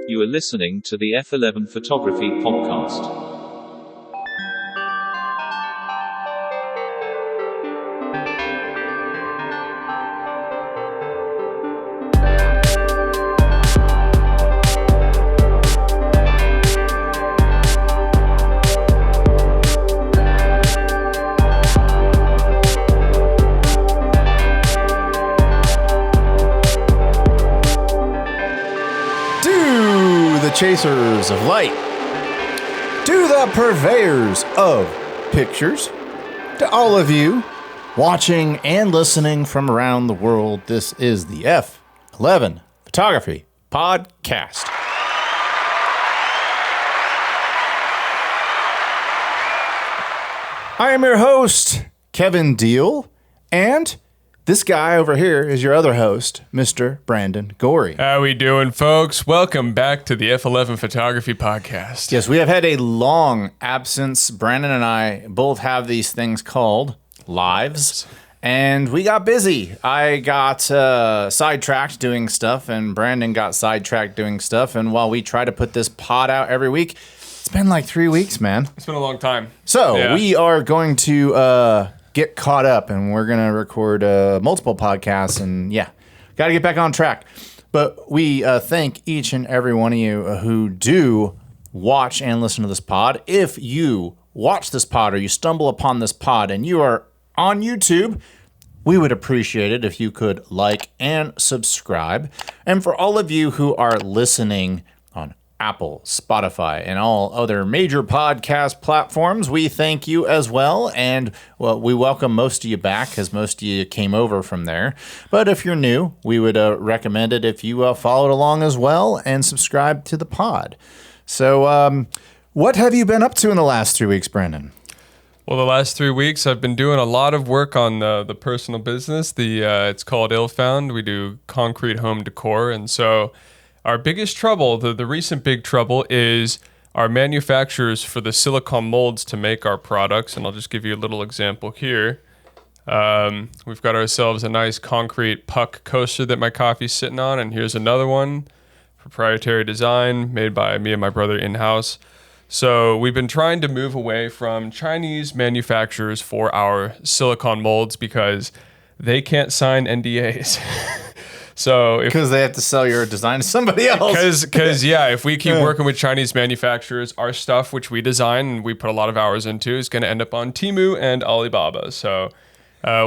You are listening to the F11 Photography Podcast. Chasers of light, to the purveyors of pictures, to all of you watching and listening from around the world, this is the F11 Photography Podcast. I am your host, Kevin Deal, and this guy over here is your other host, Mr. Brandon Gorey. How we doing, folks? Welcome back to the F11 Photography Podcast. Yes, we have had a long absence. Brandon and I both have these things called lives, and we got busy. I got sidetracked doing stuff, and Brandon got sidetracked doing stuff, and while we try to put this pod out every week, it's been like 3 weeks, man. It's been a long time. So we are going to get caught up, and we're going to record multiple podcasts, and got to get back on track. But we thank each and every one of you who do watch and listen to this pod. If you watch this pod or you stumble upon this pod and you are on YouTube, we would appreciate it if you could like and subscribe. And for all of you who are listening on Apple, Spotify, and all other major podcast platforms, we thank you as well, and we welcome most of you back because most of you came over from there. But if you're new, we would recommend it if you followed along as well and subscribe to the pod. So what have you been up to in the last 3 weeks, Brandon? Well, the last 3 weeks, I've been doing a lot of work on the personal business. It's called Illfound. We do concrete home decor, and so our biggest trouble, the recent big trouble, is our manufacturers for the silicone molds to make our products. And I'll just give you a little example here. We've got ourselves a nice concrete puck coaster that my coffee's sitting on. And here's another one, proprietary design made by me and my brother in-house. So we've been trying to move away from Chinese manufacturers for our silicone molds because they can't sign NDAs. So because they have to sell your design to somebody else. Because if we keep working with Chinese manufacturers, our stuff, which we design and we put a lot of hours into, is going to end up on Temu and Alibaba. So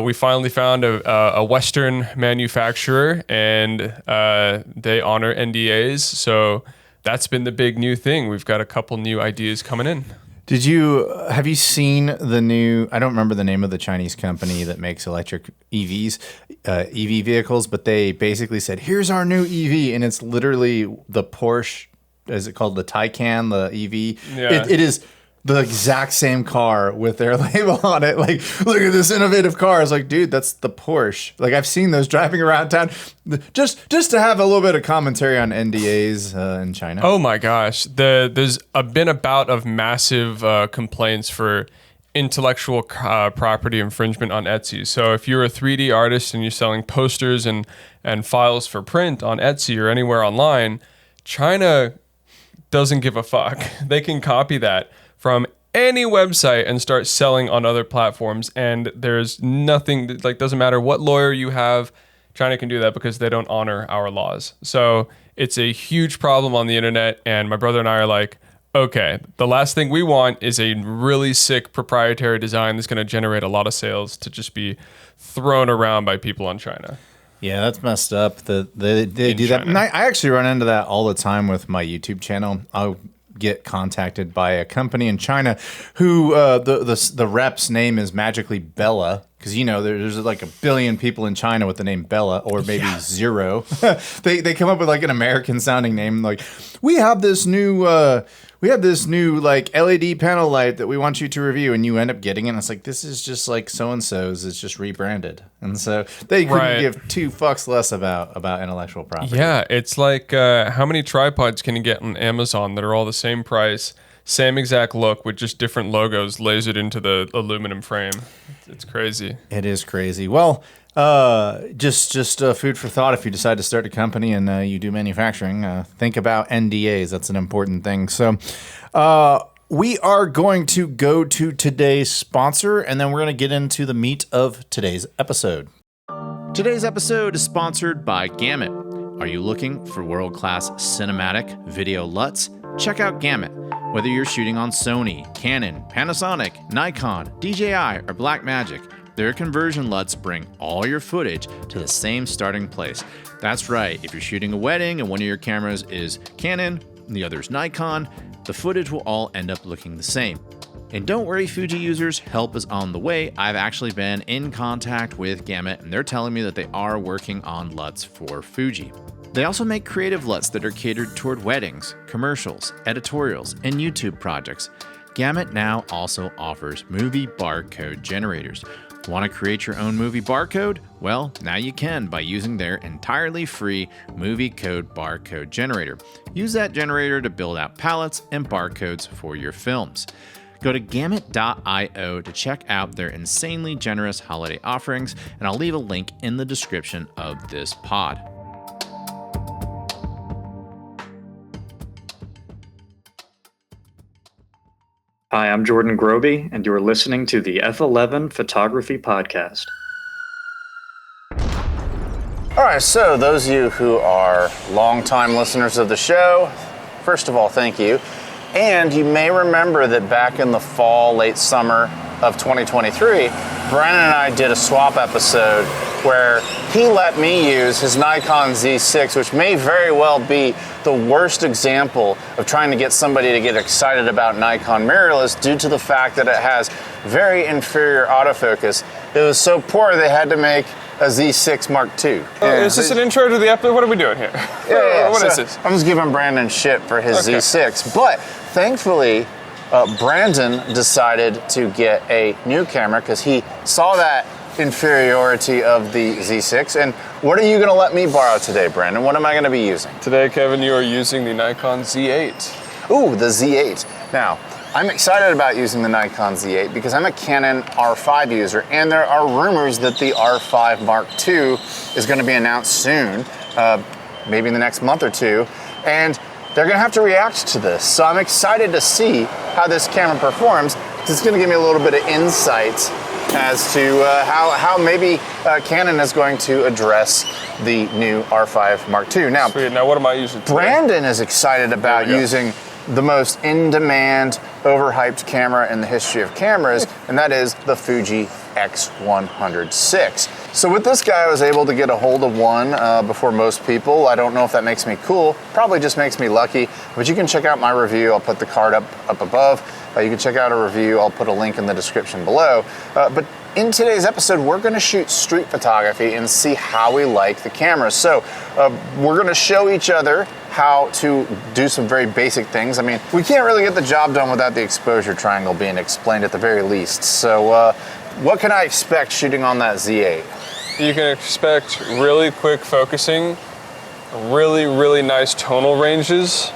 we finally found a Western manufacturer, and they honor NDAs. So that's been the big new thing. We've got a couple new ideas coming in. Have you seen the new, I don't remember the name of the Chinese company that makes electric EV vehicles, but they basically said, here's our new EV, and it's literally the Porsche, is it called the Taycan, the EV? Yeah. It is the exact same car with their label on it. Like, look at this innovative car. It's like, dude, that's the Porsche. Like, I've seen those driving around town. Just to have a little bit of commentary on NDAs in China. Oh my gosh. There's been a bout of massive complaints for intellectual property infringement on Etsy. So if you're a 3D artist and you're selling posters and files for print on Etsy or anywhere online, China doesn't give a fuck. They can copy that from any website and start selling on other platforms, and there's nothing, like, doesn't matter what lawyer you have, China can do that because they don't honor our laws. So it's a huge problem on the internet, and my brother and I are like, okay, the last thing we want is a really sick proprietary design that's going to generate a lot of sales to just be thrown around by people in China. Yeah, that's messed up. They do that. And I actually run into that all the time with my YouTube channel. I'll get contacted by a company in China who the rep's name is magically Bella, because there's like 1 billion people in China with the name Bella, or maybe zero. They come up with like an American sounding name, like we have this new like LED panel light that we want you to review, and you end up getting it, and it's like, this is just like so-and-so's, it's just rebranded. And so they couldn't give 2 fucks less about intellectual property. Yeah, it's like how many tripods can you get on Amazon that are all the same price, same exact look with just different logos lasered into the aluminum frame. It's crazy. It is crazy. Well, just food for thought. If you decide to start a company and you do manufacturing, think about NDAs. That's an important thing. So we are going to go to today's sponsor, and then we're going to get into the meat of today's episode. Today's episode is sponsored by Gamut. Are you looking for world-class cinematic video LUTs? Check out Gamut. Whether you're shooting on Sony, Canon, Panasonic, Nikon, DJI, or Blackmagic, their conversion LUTs bring all your footage to the same starting place. That's right, if you're shooting a wedding and one of your cameras is Canon, and the other's Nikon, the footage will all end up looking the same. And don't worry, Fuji users, help is on the way. I've actually been in contact with Gamut, and they're telling me that they are working on LUTs for Fuji. They also make creative LUTs that are catered toward weddings, commercials, editorials, and YouTube projects. Gamut now also offers movie barcode generators. Want to create your own movie barcode? Well, now you can by using their entirely free movie code barcode generator. Use that generator to build out palettes and barcodes for your films. Go to gamut.io to check out their insanely generous holiday offerings, and I'll leave a link in the description of this pod. Hi, I'm Jordan Groby, and you're listening to the F11 Photography Podcast. All right, so those of you who are longtime listeners of the show, first of all, thank you. And you may remember that back in the fall, late summer of 2023, Brandon and I did a swap episode where he let me use his Nikon Z6, which may very well be the worst example of trying to get somebody to get excited about Nikon mirrorless due to the fact that it has very inferior autofocus. It was so poor they had to make a Z6 Mark II. Is this an intro to the episode? What are we doing here? What is this? I'm just giving Brandon shit for his Z6. But thankfully, Brandon decided to get a new camera because he saw that inferiority of the Z6. And what are you going to let me borrow today, Brandon? What am I going to be using? Today, Kevin, you are using the Nikon Z8. Ooh, the Z8. Now, I'm excited about using the Nikon Z8 because I'm a Canon R5 user, and there are rumors that the R5 Mark II is going to be announced soon, maybe in the next month or two, and they're going to have to react to this. So I'm excited to see how this camera performs. It's going to give me a little bit of insight as to how maybe Canon is going to address the new R5 Mark II. Now, sweet. Now what am I using today? Brandon is excited about using the most in-demand, overhyped camera in the history of cameras, and that is the Fuji X100VI. So with this guy, I was able to get a hold of one before most people. I don't know if that makes me cool. Probably just makes me lucky. But you can check out my review. I'll put the card up above. You can check out a review. I'll put a link in the description below. But in today's episode, we're going to shoot street photography and see how we like the camera. So we're going to show each other how to do some very basic things. I mean, we can't really get the job done without the exposure triangle being explained at the very least. So what can I expect shooting on that Z8? You can expect really quick focusing, really, really nice tonal ranges,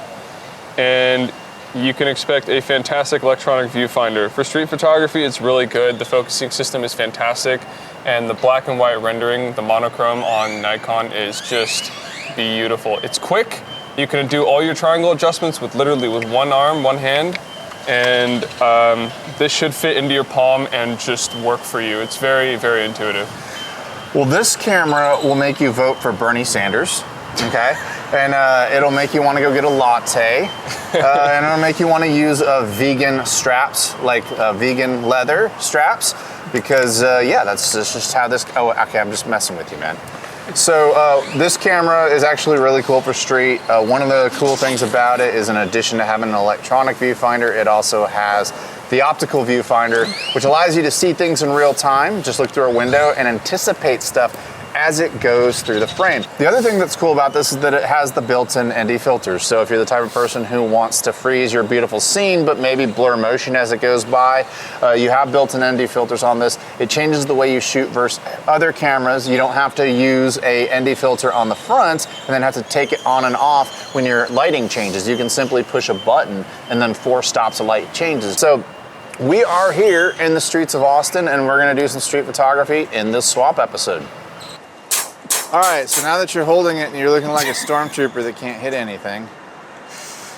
and you can expect a fantastic electronic viewfinder. For street photography, it's really good. The focusing system is fantastic, and the black and white rendering, the monochrome on Nikon is just beautiful. It's quick. You can do all your triangle adjustments with literally with one arm, one hand, and this should fit into your palm and just work for you. It's very, very intuitive. Well, this camera will make you vote for Bernie Sanders, okay? And it'll make you want to go get a latte. And it'll make you want to use vegan straps, like vegan leather straps. Because, that's just how this... Oh, okay, I'm just messing with you, man. So this camera is actually really cool for street. One of the cool things about it is in addition to having an electronic viewfinder, it also has the optical viewfinder, which allows you to see things in real time, just look through a window and anticipate stuff as it goes through the frame. The other thing that's cool about this is that it has the built-in ND filters. So if you're the type of person who wants to freeze your beautiful scene, but maybe blur motion as it goes by, you have built-in ND filters on this. It changes the way you shoot versus other cameras. You don't have to use a ND filter on the front and then have to take it on and off when your lighting changes. You can simply push a button and then 4 stops of light changes. So we are here in the streets of Austin, and we're gonna do some street photography in this swap episode. All right, so now that you're holding it and you're looking like a stormtrooper that can't hit anything,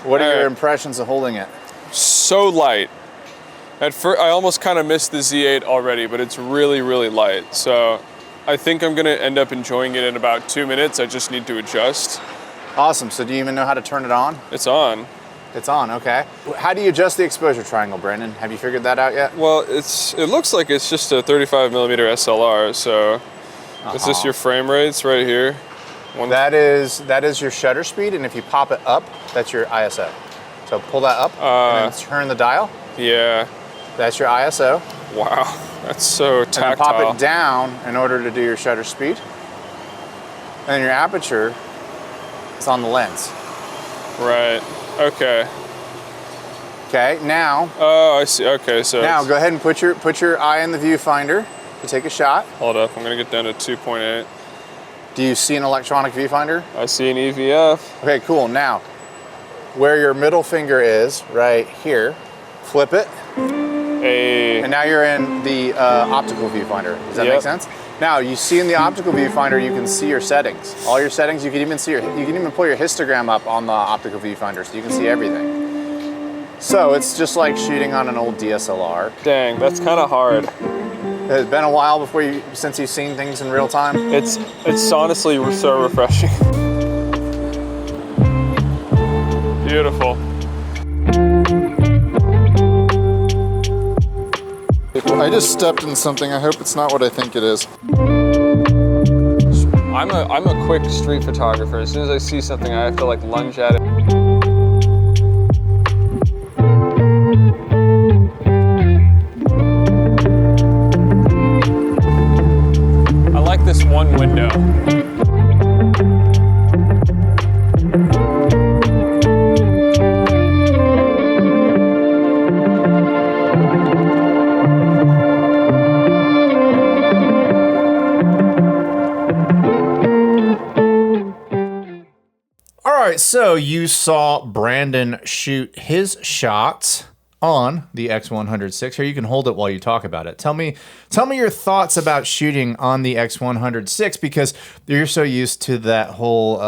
what are your impressions of holding it? So light. At first, I almost kind of missed the Z8 already, but it's really, really light. So I think I'm gonna end up enjoying it in about 2 minutes. I just need to adjust. Awesome, so do you even know how to turn it on? It's on. It's on, okay. How do you adjust the exposure triangle, Brandon? Have you figured that out yet? Well, it looks like it's just a 35mm SLR, so is this your frame rates right here? That is your shutter speed, and if you pop it up, that's your ISO. So pull that up and then turn the dial. Yeah. That's your ISO. Wow, that's so tactile. And then pop it down in order to do your shutter speed. And then your aperture is on the lens. Right. Okay. Okay, now. Oh, I see. Okay, so now go ahead and put your eye in the viewfinder to take a shot. Hold up, I'm gonna get down to 2.8. Do you see an electronic viewfinder? I see an EVF. Okay, cool. Now, where your middle finger is, right here, flip it. And now you're in the optical viewfinder. Does that make sense? Now, you see in the optical viewfinder, you can see your settings. All your settings, you can even pull your histogram up on the optical viewfinder, so you can see everything. So it's just like shooting on an old DSLR. Dang, that's kind of hard. It's been a while since you've seen things in real time. It's honestly so refreshing. Beautiful. I just stepped in something. I hope it's not what I think it is. I'm a quick street photographer. As soon as I see something, I have to like lunge at it. I like this one window. So you saw Brandon shoot his shots on the X100VI. Here, you can hold it while you talk about it. Tell me your thoughts about shooting on the X100VI, because you're so used to that whole,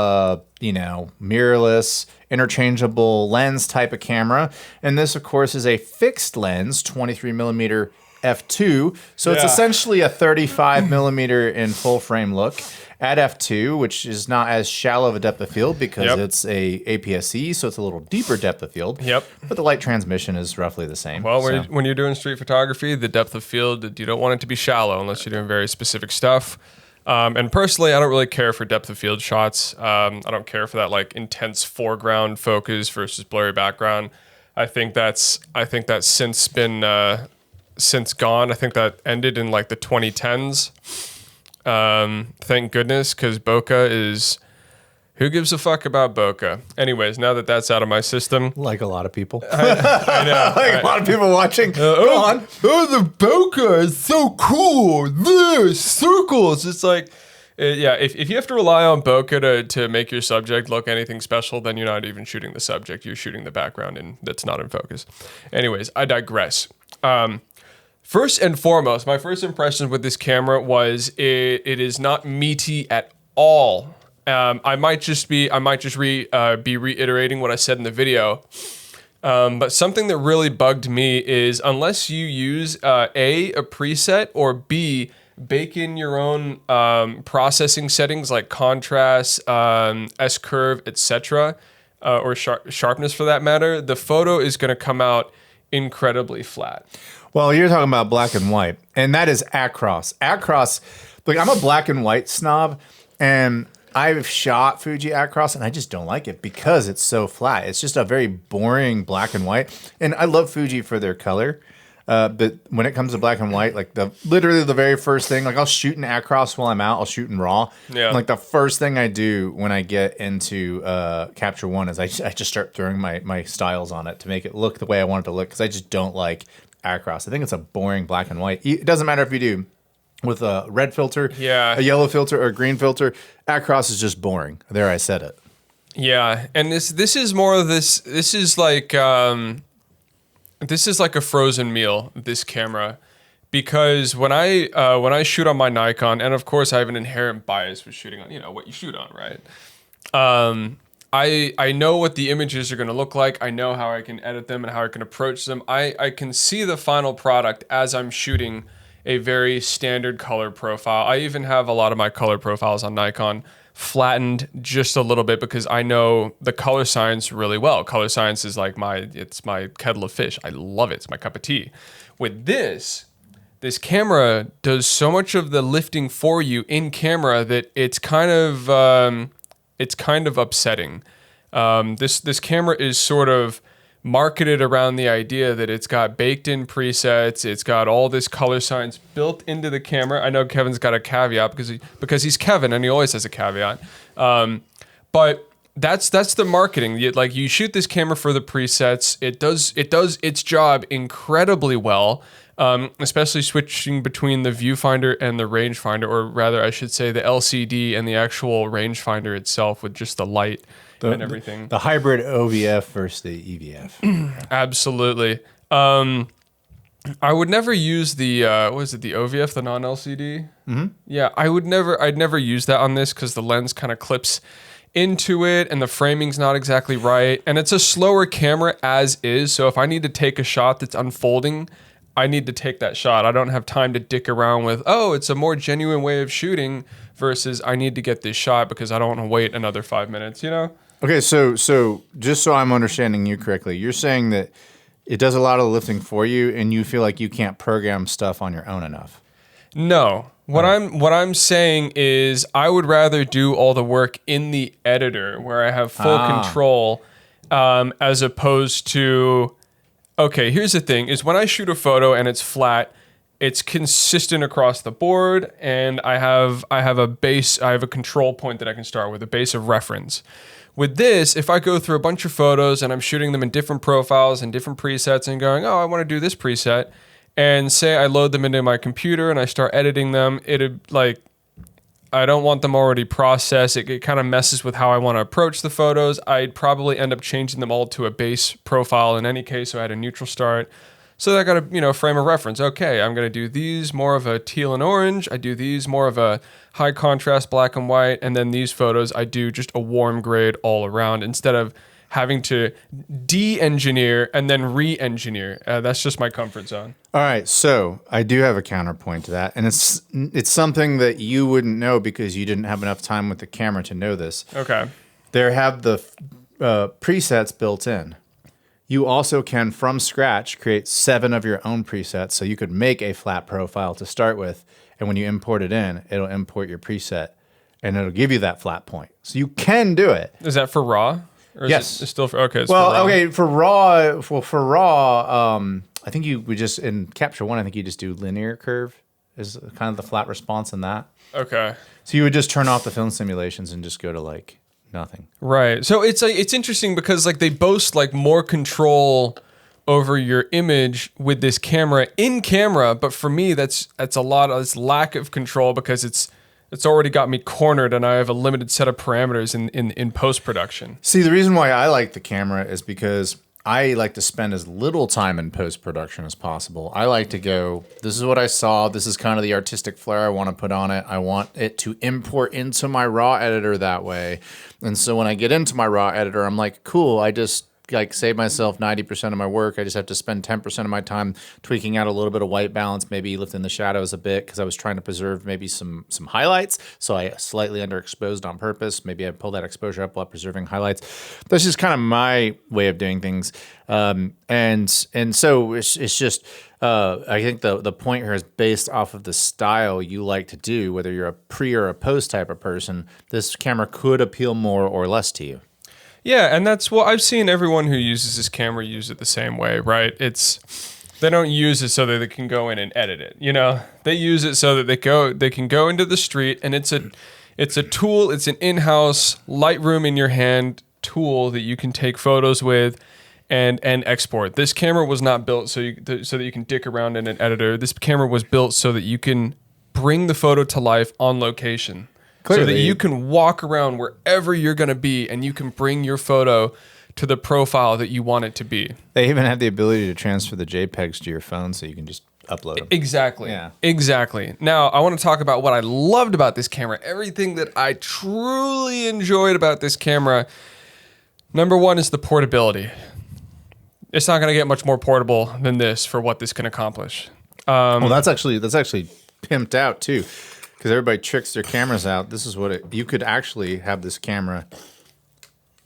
mirrorless, interchangeable lens type of camera. And this, of course, is a fixed lens, 23mm f2. So it's essentially a 35mm in full frame look at f2, which is not as shallow of a depth of field because it's a APS-C, so it's a little deeper depth of field. Yep. But the light transmission is roughly the same. Well, when you're doing street photography, the depth of field, you don't want it to be shallow unless you're doing very specific stuff. And personally, I don't really care for depth of field shots. I don't care for that like intense foreground focus versus blurry background. I think that's since been since gone. I think that ended in like the 2010s. Thank goodness, because bokeh is... Who gives a fuck about bokeh? Anyways, now that that's out of my system... Like a lot of people. I know. A lot of people watching. Go on. Oh, the bokeh is so cool. There's circles. It's like... if you have to rely on bokeh to make your subject look anything special, then you're not even shooting the subject. You're shooting the background, and that's not in focus. Anyways, I digress. Be and foremost, my first impression with this camera was it is not meaty at all. I might just be reiterating what I said in the video. But something that really bugged me is unless you use a preset, or B, bake in your own processing settings like contrast, S-curve, etc., or sharpness for that matter, the photo is going to come out incredibly flat. Well, you're talking about black and white, and that is across. Across, like, I'm a black and white snob, and I've shot Fuji across, and I just don't like it because it's so flat. It's just a very boring black and white, and I love Fuji for their color. But when it comes to black and white, like literally the very first thing, like I'll shoot in across while I'm out. I'll shoot in RAW. Yeah. And like the first thing I do when I get into Capture One is I just start throwing my styles on it to make it look the way I want it to look, because I just don't like across. I think it's a boring black and white. It doesn't matter if you do with a red filter, a yellow filter, or a green filter. Across is just boring. There, I said it. Yeah, and this is more of this. This is like a frozen meal. This camera, because when I shoot on my Nikon, and of course I have an inherent bias with shooting on what you shoot on, right? I know what the images are going to look like. I know how I can edit them and how I can approach them. I can see the final product as I'm shooting a very standard color profile. I even have a lot of my color profiles on Nikon flattened just a little bit because I know the color science really well. Color science is like it's my kettle of fish. I love it. It's my cup of tea. With this camera does so much of the lifting for you in camera that it's kind of upsetting. This camera is sort of marketed around the idea that it's got baked-in presets, it's got all this color science built into the camera. I know Kevin's got a caveat because he's Kevin and he always has a caveat. But that's the marketing. You shoot this camera for the presets. It does its job incredibly well. Especially switching between the viewfinder and the rangefinder, or rather, I should say, the LCD and the actual rangefinder itself with just the light and everything. The hybrid OVF versus the EVF. Absolutely. I would never use the the OVF, the non-LCD. Mm-hmm. Yeah, I'd never use that on this because the lens kind of clips into it and the framing's not exactly right, and it's a slower camera as is. So if I need to take a shot that's unfolding, I need to take that shot. I don't have time to dick around with, it's a more genuine way of shooting versus I need to get this shot because I don't want to wait another 5 minutes, Okay, so just so I'm understanding you correctly, you're saying that it does a lot of the lifting for you and you feel like you can't program stuff on your own enough. No. What I'm saying is I would rather do all the work in the editor where I have full control as opposed to... Okay, here's the thing, is when I shoot a photo and it's flat, it's consistent across the board, and I have a control point that I can start with, a base of reference. With this, if I go through a bunch of photos and I'm shooting them in different profiles and different presets and going, I want to do this preset, and say I load them into my computer and I start editing them, I don't want them already processed. It kind of messes with how I want to approach the photos. I'd probably end up changing them all to a base profile in any case, so I had a neutral start. So I got a frame of reference. Okay, I'm going to do these more of a teal and orange. I do these more of a high contrast black and white. And then these photos, I do just a warm grade all around instead of having to de-engineer and then re-engineer. That's just my comfort zone. All right, so I do have a counterpoint to that, and it's something that you wouldn't know because you didn't have enough time with the camera to know this. Okay. There have the presets built in. You also can, from scratch, create 7 of your own presets, so you could make a flat profile to start with, and when you import it in, it'll import your preset, and it'll give you that flat point. So you can do it. Is that for RAW? Or is yes. It's still for, okay. It's well, for RAW. okay, for RAW, for RAW, I think you would just, in Capture One, I think you just do linear curve is kind of the flat response in that. Okay. So you would just turn off the film simulations and just go to nothing. Right. So it's interesting because they boast more control over your image with this camera in camera, but for me that's a lot of lack of control because it's already got me cornered and I have a limited set of parameters in post-production. See, the reason why I like the camera is because I like to spend as little time in post-production as possible. I like to go, this is what I saw. This is kind of the artistic flair I want to put on it. I want it to import into my RAW editor that way. And so when I get into my RAW editor, I'm like, cool, I just save myself 90% of my work. I just have to spend 10% of my time tweaking out a little bit of white balance, maybe lifting the shadows a bit because I was trying to preserve maybe some highlights. So I slightly underexposed on purpose. Maybe I pull that exposure up while preserving highlights. That's just kind of my way of doing things. And so it's just, I think the point here is based off of the style you like to do, whether you're a pre or a post type of person, this camera could appeal more or less to you. Yeah, and that's what I've seen everyone who uses this camera use it the same way, right? It's They don't use it so that they can go in and edit it. You know, they use it so that they can go into the street, and it's a tool. It's an in-house Lightroom in your hand tool that you can take photos with and export. This camera was not built so that you can dick around in an editor. This camera was built so that you can bring the photo to life on location. Clearly. So that you can walk around wherever you're going to be, and you can bring your photo to the profile that you want it to be. They even have the ability to transfer the JPEGs to your phone so you can just upload them. Exactly. Yeah. Exactly. Now, I want to talk about what I loved about this camera. Everything that I truly enjoyed about this camera. Number one is the portability. It's not going to get much more portable than this for what this can accomplish. Well, that's actually pimped out too, because everybody tricks their cameras out. This is what you could actually have this camera.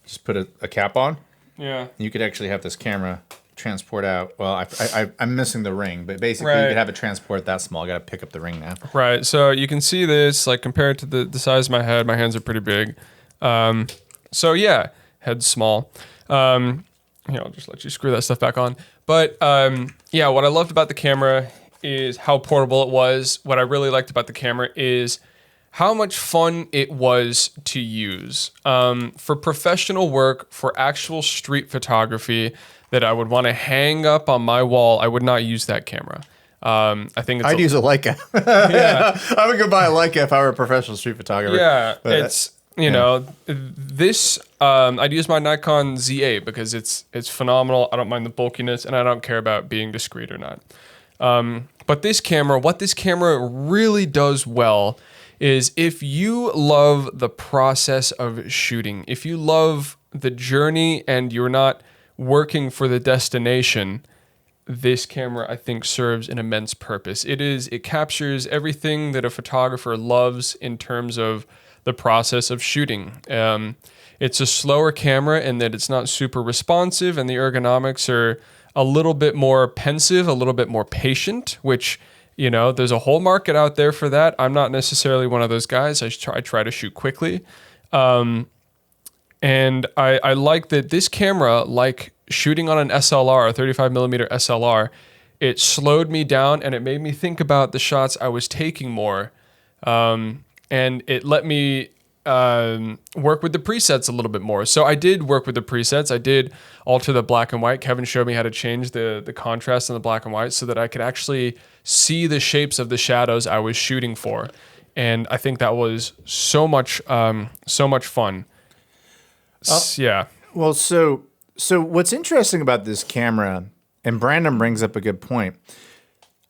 Just put a cap on. Yeah. You could actually have this camera transport out. Well, I'm missing the ring, but basically Right. you could have it transport that small. I got to pick up the ring now. Right. So you can see this, like compared to the size of my head, my hands are pretty big. So yeah, head's small. I'll just let you screw that stuff back on. But yeah, what I loved about the camera is how portable it was. What I really liked about the camera is how much fun it was to use. For professional work, for actual street photography that I would want to hang up on my wall, I would not use that camera. I think I'd use a Leica. Yeah. I would go buy a Leica if I were a professional street photographer. Yeah, But it's this. I'd use my Nikon Z8 because it's phenomenal. I don't mind the bulkiness, and I don't care about being discreet or not. But this camera, what this camera really does well is if you love the process of shooting, if you love the journey and you're not working for the destination, this camera, I think, serves an immense purpose. It captures everything that a photographer loves in terms of the process of shooting. It's a slower camera in that it's not super responsive, and the ergonomics are a little bit more pensive, a little bit more patient, which, you know, there's a whole market out there for that. I'm not necessarily one of those guys. I try to shoot quickly. And I like that this camera, like shooting on an SLR, a 35mm SLR, it slowed me down and it made me think about the shots I was taking more. And it let me work with the presets a little bit more. So I did work with the presets. I did alter the black and white. Kevin showed me how to change the contrast in the black and white so that I could actually see the shapes of the shadows I was shooting for. And I think that was so much fun. Yeah. Well, so what's interesting about this camera, and Brandon brings up a good point.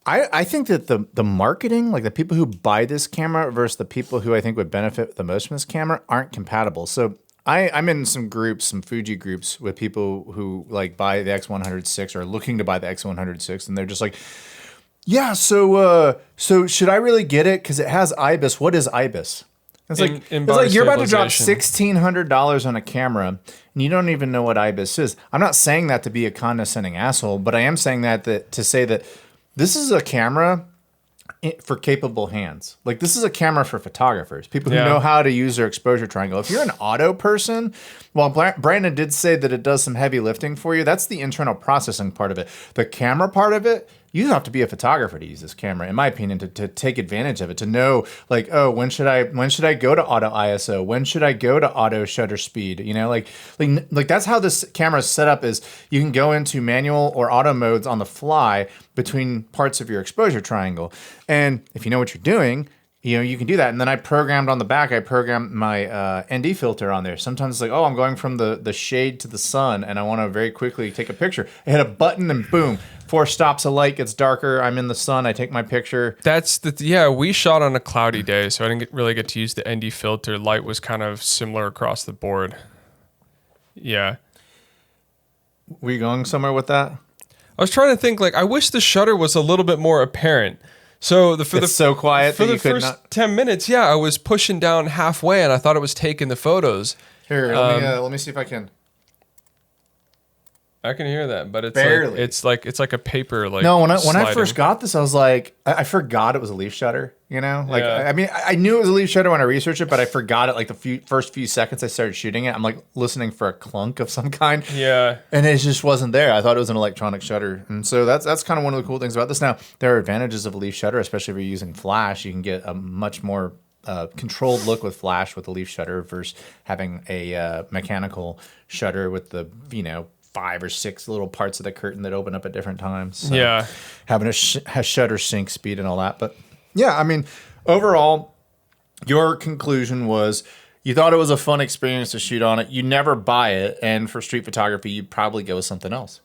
I think that the marketing, like the people who buy this camera versus the people who I think would benefit the most from this camera, aren't compatible. So I'm in some groups, some Fuji groups with people who like buy the X100VI or are looking to buy the X100VI, and they're just like, yeah, so should I really get it because it has IBIS? What is IBIS? It's like you're about to drop $1,600 on a camera and you don't even know what IBIS is. I'm not saying that to be a condescending asshole, but I am saying that to say that this is a camera for capable hands. Like, this is a camera for photographers, people who know how to use their exposure triangle. If you're an auto person, well, Brandon did say that it does some heavy lifting for you. That's the internal processing part of it. The camera part of it, you have to be a photographer to use this camera, in my opinion, to take advantage of it, to know, like, oh, when should I go to auto ISO? When should I go to auto shutter speed? You know, like that's how this camera is set up. Is you can go into manual or auto modes on the fly between parts of your exposure triangle. And if you know what you're doing, you know, you can do that. And then I programmed on the back, I programmed my ND filter on there. Sometimes it's like, oh, I'm going from the shade to the sun and I want to very quickly take a picture. I hit a button and boom, 4 stops of light, gets darker. I'm in the sun. I take my picture. We shot on a cloudy day, so I didn't really get to use the ND filter. Light was kind of similar across the board. Yeah. Were you going somewhere with that? I was trying to think, like, I wish the shutter was a little bit more apparent. So it's so quiet for that the you could first not... 10 minutes, I was pushing down halfway and I thought it was taking the photos. Here, let me see if I can. I can hear that, but it's Barely. like it's like a paper like. No, when I sliding. first got this, I was like, I forgot it was a leaf shutter. You know, like Yeah. I mean, I knew it was a leaf shutter when I researched it, but I forgot it like the first few seconds I started shooting it. I'm like listening for a clunk of some kind. Yeah. And it just wasn't there. I thought it was an electronic shutter, and so that's kind of one of the cool things about this. Now there are advantages of a leaf shutter, especially if you're using flash. You can get a much more controlled look with flash with a leaf shutter versus having a mechanical shutter with the 5 or 6 little parts of the curtain that open up at different times. So Yeah. having a shutter sync speed and all that. But yeah, I mean, overall, your conclusion was you thought it was a fun experience to shoot on it. You never buy it, and for street photography, you'd probably go with something else.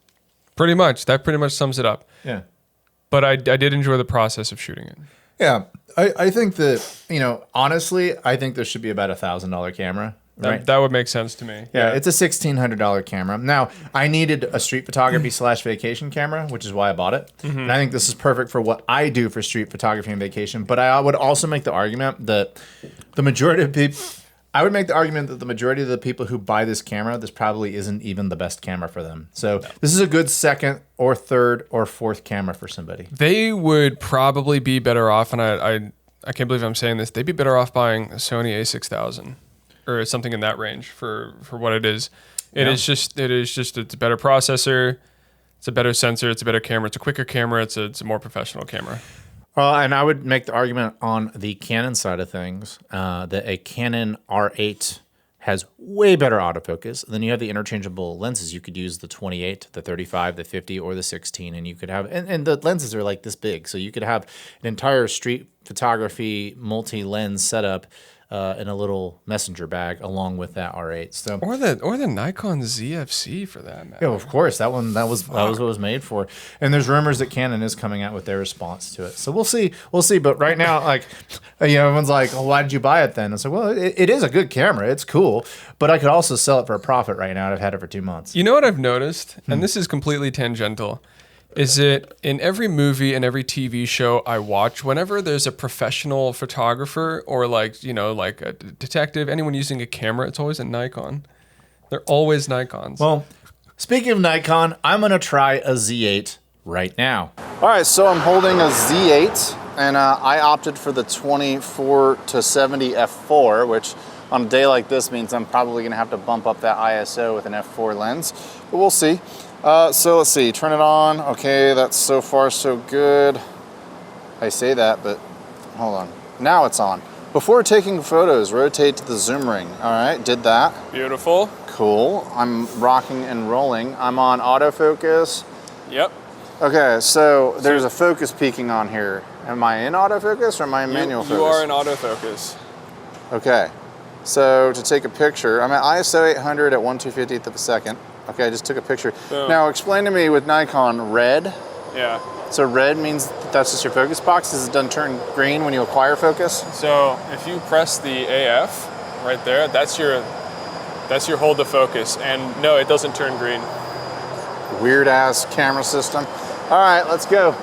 Pretty much. That pretty much sums it up. Yeah. But I did enjoy the process of shooting it. Yeah, I think that, honestly, I think this should be about $1,000 camera. Right. That would make sense to me. Yeah, it's a $1,600 camera. Now, I needed a street photography / vacation camera, which is why I bought it. Mm-hmm. And I think this is perfect for what I do for street photography and vacation. But I would also make the argument that the majority of people, the majority of the people who buy this camera, this probably isn't even the best camera for them. So this is a good second or third or fourth camera for somebody. They would probably be better off, and I can't believe I'm saying this, they'd be better off buying a Sony a6000 or something in that range for what it is. It's a better processor, it's a better sensor, it's a better camera, it's a quicker camera, it's a more professional camera. And I would make the argument on the Canon side of things that a Canon R8 has way better autofocus. Then you have the interchangeable lenses. You could use the 28, the 35, the 50, or the 16, and you could have and the lenses are like this big, so you could have an entire street photography multi-lens setup in a little messenger bag along with that R8. So Or the Nikon ZFC for that matter. yeah, of course, that was what it was made for. And there's rumors that Canon is coming out with their response to it. So we'll see. But right now, everyone's like, "Well, why did you buy it then?" I said, "Well, it is a good camera. It's cool, but I could also sell it for a profit right now. I've had it for 2 months." You know what I've noticed, and this is completely tangential, is that in every movie and every TV show I watch, whenever there's a professional photographer or like a detective, anyone using a camera, it's always a Nikon. They're always Nikons. Well, speaking of Nikon, I'm going to try a Z8 right now. All right, so I'm holding a Z8, and I opted for the 24-70 f4, which on a day like this means I'm probably going to have to bump up that ISO with an f4 lens, but we'll see. So let's see, turn it on. Okay, that's so far so good. I say that, but hold on. Now it's on. Before taking photos, rotate to the zoom ring. All right, did that. Beautiful. Cool. I'm rocking and rolling. I'm on autofocus. Yep. Okay, so there's a focus peaking on here. Am I in autofocus or am I in manual focus? You are in autofocus. Okay, so to take a picture, I'm at ISO 800 at 1/250th of a second. Okay, I just took a picture. Boom. Now explain to me with Nikon, red. Yeah. So red means that's just your focus box? Does it doesn't turn green when you acquire focus? So if you press the AF right there, that's your hold to focus, and no, it doesn't turn green. Weird ass camera system. All right, let's go.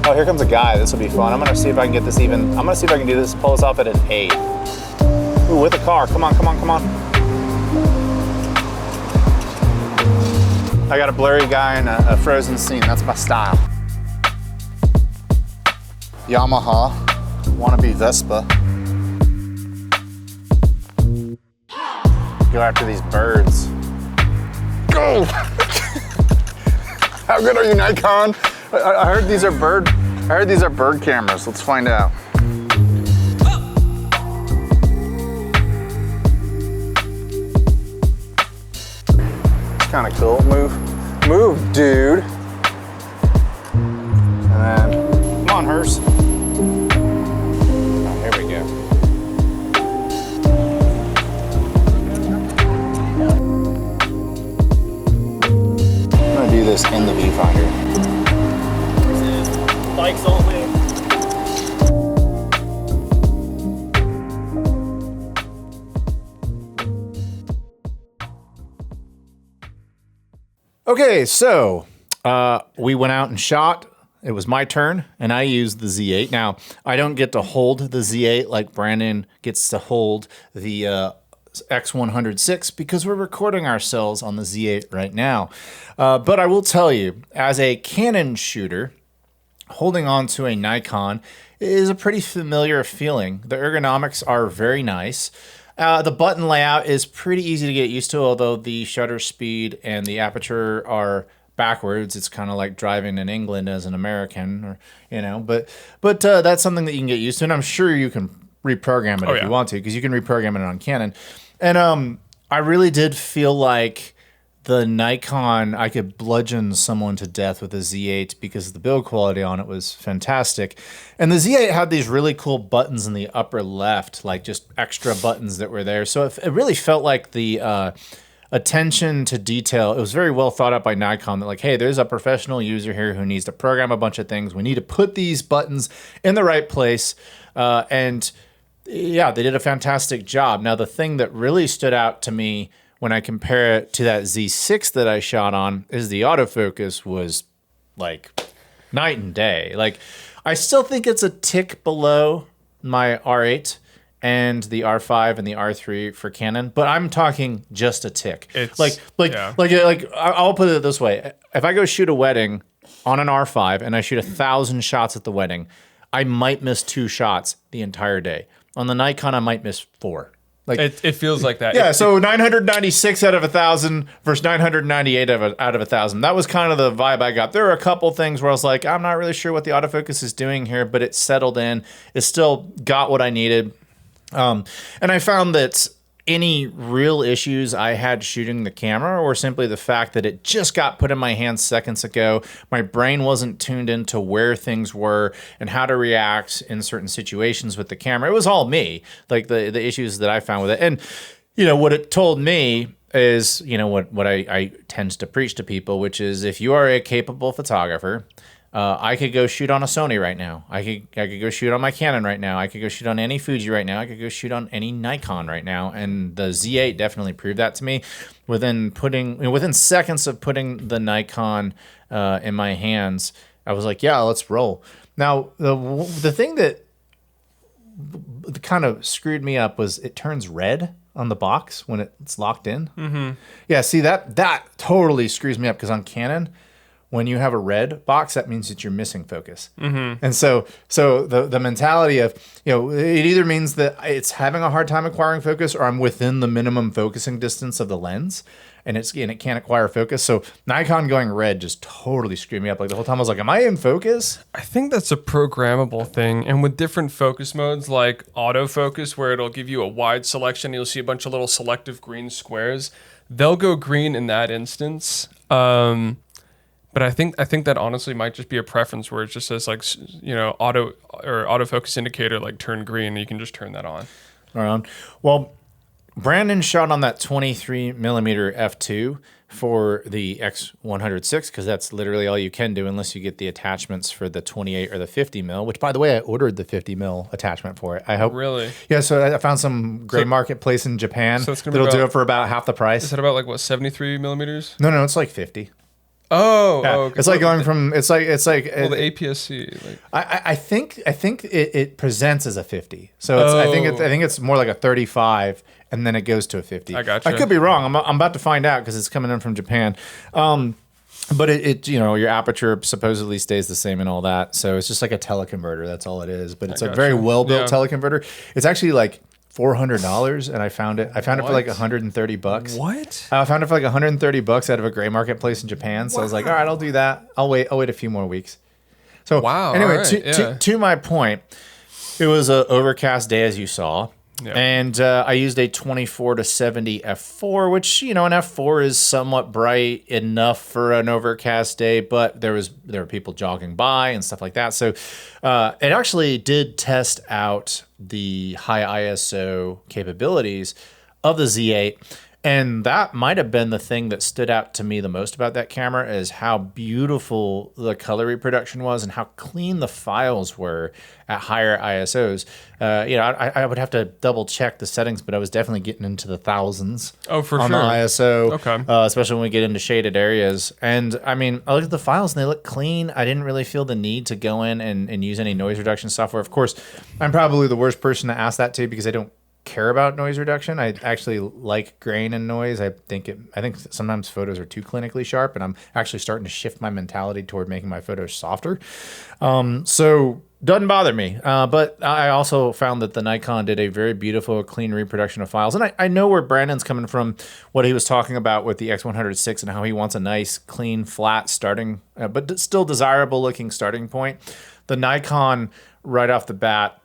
Oh, here comes a guy. This will be fun. I'm gonna see if I can get this I'm gonna see if I can do this, pull this off at an 8. Ooh, with a car. Come on, come on, come on. I got a blurry guy in a frozen scene. That's my style. Yamaha, wannabe Vespa. Go after these birds. Go! How good are you, Nikon? I heard these are bird cameras. Let's find out. It's kind of cool. Move, dude. And then, come on, Hearst. Oh, here we go. I'm gonna do this in the viewfinder. Bikes only. Okay, so we went out and shot, it was my turn, and I used the Z8. Now, I don't get to hold the Z8 like Brandon gets to hold the X100VI because we're recording ourselves on the Z8 right now. But I will tell you, as a Canon shooter, holding on to a Nikon is a pretty familiar feeling. The ergonomics are very nice. The button layout is pretty easy to get used to, although the shutter speed and the aperture are backwards. It's kind of like driving in England as an American, or but that's something that you can get used to, and I'm sure you can reprogram it if you want to, because you can reprogram it on Canon. And I really did feel like the Nikon, I could bludgeon someone to death with a Z8 because the build quality on it was fantastic. And the Z8 had these really cool buttons in the upper left, like just extra buttons that were there. So it really felt like the attention to detail, it was very well thought out by Nikon that like, hey, there's a professional user here who needs to program a bunch of things. We need to put these buttons in the right place. And yeah, they did a fantastic job. Now, the thing that really stood out to me when I compare it to that Z6 that I shot on is the autofocus was like night and day. Like, I still think it's a tick below my R8 and the R5 and the R3 for Canon, but I'm talking just a tick. It's I'll put it this way. If I go shoot a wedding on an R5 and I shoot 1,000 shots at the wedding, I might miss 2 shots the entire day. On the Nikon, I might miss 4. Like it feels like that. Yeah, so 996 out of 1,000 versus 998 out of 1,000. That was kind of the vibe I got. There were a couple things where I was like, I'm not really sure what the autofocus is doing here, but it settled in. It still got what I needed. And I found that any real issues I had shooting the camera were simply the fact that it just got put in my hands seconds ago. My brain wasn't tuned into where things were and how to react in certain situations with the camera. It was all me, like the issues that I found with it. And, what it told me is, what I tend to preach to people, which is if you are a capable photographer, I could go shoot on a Sony right now. I could go shoot on my Canon right now. I could go shoot on any Fuji right now. I could go shoot on any Nikon right now. And the Z8 definitely proved that to me. Within seconds of putting the Nikon in my hands, I was like, yeah, let's roll. Now, the thing that kind of screwed me up was it turns red on the box when it's locked in. Mm-hmm. Yeah, see, that totally screws me up because on Canon, when you have a red box, that means that you're missing focus. Mm-hmm. And so the mentality of, it either means that it's having a hard time acquiring focus or I'm within the minimum focusing distance of the lens and it can't acquire focus. So Nikon going red just totally screwed me up. Like the whole time I was like, am I in focus? I think that's a programmable thing. And with different focus modes like autofocus, where it'll give you a wide selection, you'll see a bunch of little selective green squares. They'll go green in that instance. But I think that honestly might just be a preference where it just says like, autofocus indicator, like turn green, and you can just turn that on. Right on. Well, Brandon shot on that 23 millimeter f2 for the X100VI because that's literally all you can do unless you get the attachments for the 28 or the 50 mil, which by the way, I ordered the 50 mil attachment for it. I hope. Really? Yeah. So I found some gray marketplace in Japan that'll do it for about half the price. Is that about like what, 73 millimeters? No, it's like 50. Oh, yeah. Okay. It's like going from the APS-C. Like. I think it presents as a 50. So I think it's more like a 35, and then it goes to a 50. I gotcha. I could be wrong. I'm about to find out because it's coming in from Japan. But it your aperture supposedly stays the same and all that. So it's just like a teleconverter. That's all it is. But it's a very well built teleconverter. It's actually like $400, and I found it for like $130. What? I found it for like $130 out of a gray marketplace in Japan. So I was like, all right, I'll do that. I'll wait a few more weeks. So wow. Anyway, right. to my point, it was an overcast day as you saw. Yeah. And I used a 24-70 f4, which an f4 is somewhat bright enough for an overcast day, but there were people jogging by and stuff like that. So it actually did test out the high ISO capabilities of the Z8. And that might have been the thing that stood out to me the most about that camera, is how beautiful the color reproduction was and how clean the files were at higher ISOs. I would have to double check the settings, but I was definitely getting into the thousands on the sure. ISO, Okay. Especially when we get into shaded areas. And I mean, I looked at the files and they look clean. I didn't really feel the need to go in and use any noise reduction software. Of course, I'm probably the worst person to ask that to because I don't care about noise reduction. I actually like grain and noise. I think sometimes photos are too clinically sharp, and I'm actually starting to shift my mentality toward making my photos softer. So doesn't bother me. But I also found that the Nikon did a very beautiful, clean reproduction of files. And I know where Brandon's coming from, what he was talking about with the X100VI and how he wants a nice, clean, flat starting, but still desirable looking starting point. The Nikon, right off the bat,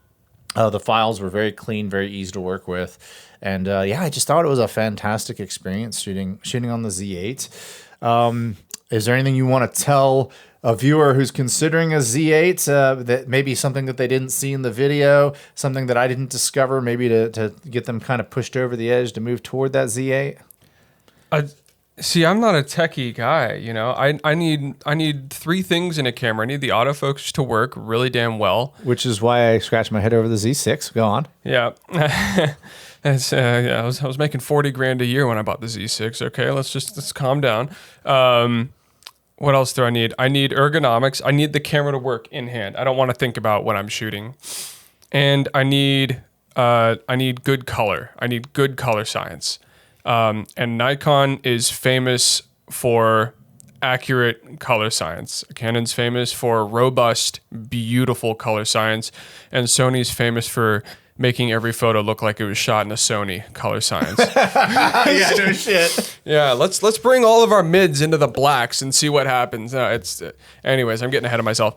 the files were very clean, very easy to work with. And I just thought it was a fantastic experience shooting on the Z8. Is there anything you want to tell a viewer who's considering a Z8 that maybe something that they didn't see in the video, something that I didn't discover, maybe to get them kind of pushed over the edge to move toward that Z8? See, I'm not a techie guy, you know. I need three things in a camera. I need the autofocus to work really damn well. Which is why I scratched my head over the Z6. Go on. Yeah. I was making $40,000 a year when I bought the Z6. Okay, let's calm down. What else do I need? I need ergonomics. I need the camera to work in hand. I don't want to think about what I'm shooting. And I need good color. I need good color science. And Nikon is famous for accurate color science. Canon's famous for robust, beautiful color science. And Sony's famous for making every photo look like it was shot in a Sony color science. Yeah, no shit. Yeah, let's bring all of our mids into the blacks and see what happens. Anyways, I'm getting ahead of myself.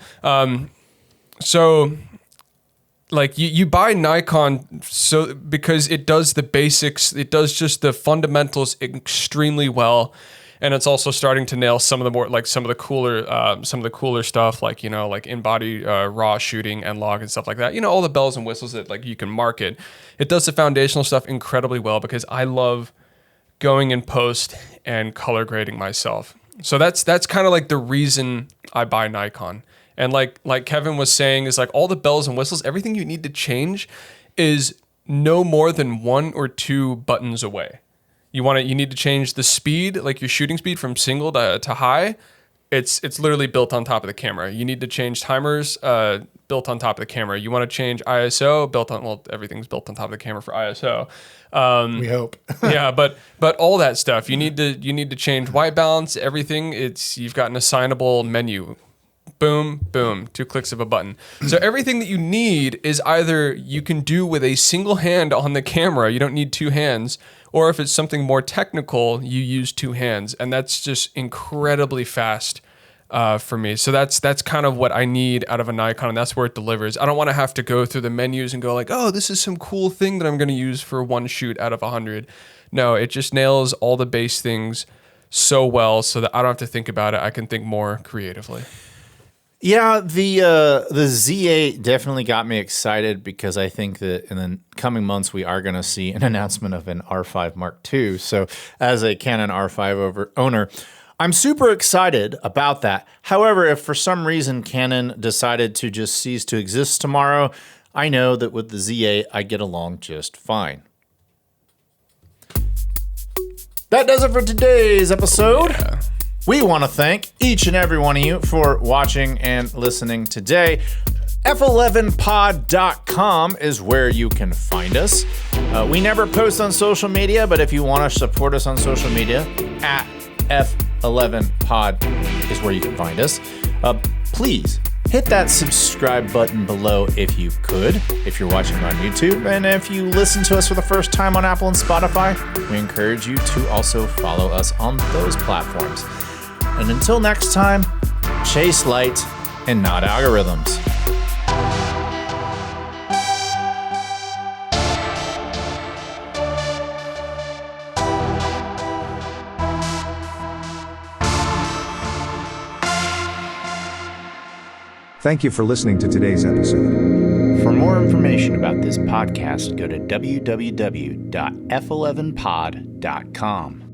So like you buy Nikon because it does the basics, it does just the fundamentals extremely well, and it's also starting to nail some of the cooler stuff, like like in-body raw shooting and log and stuff like that. All the bells and whistles that like you can market. It does the foundational stuff incredibly well because I love going in post and color grading myself. So that's kind of like the reason I buy Nikon. And like Kevin was saying, is like all the bells and whistles, everything you need to change is no more than 1 or 2 buttons away. You need to change the speed, like your shooting speed from single to high. It's literally built on top of the camera. You need to change timers, built on top of the camera. You want to change ISO, everything's built on top of the camera for ISO. We hope. Yeah, but all that stuff, you need to change white balance, everything. You've got an assignable menu. Boom, boom, 2 clicks of a button. So everything that you need is either you can do with a single hand on the camera, you don't need 2 hands, or if it's something more technical, you use 2 hands. And that's just incredibly fast for me. So that's kind of what I need out of a Nikon, and that's where it delivers. I don't want to have to go through the menus and go like, oh, this is some cool thing that I'm going to use for 1 shoot out of 100. No, it just nails all the base things so well so that I don't have to think about it. I can think more creatively. Yeah, the Z8 definitely got me excited because I think that in the coming months we are going to see an announcement of an R5 Mark II. So as a Canon R5 owner, I'm super excited about that. However, if for some reason Canon decided to just cease to exist tomorrow, I know that with the Z8 I get along just fine. That does it for today's episode. Yeah. We want to thank each and every one of you for watching and listening today. F11pod.com is where you can find us. We never post on social media, but if you want to support us on social media, at F11pod is where you can find us. Please hit that subscribe button below if you could, if you're watching on YouTube. And if you listen to us for the first time on Apple and Spotify, we encourage you to also follow us on those platforms. And until next time, chase light and not algorithms. Thank you for listening to today's episode. For more more information about this podcast, go to www.f11pod.com.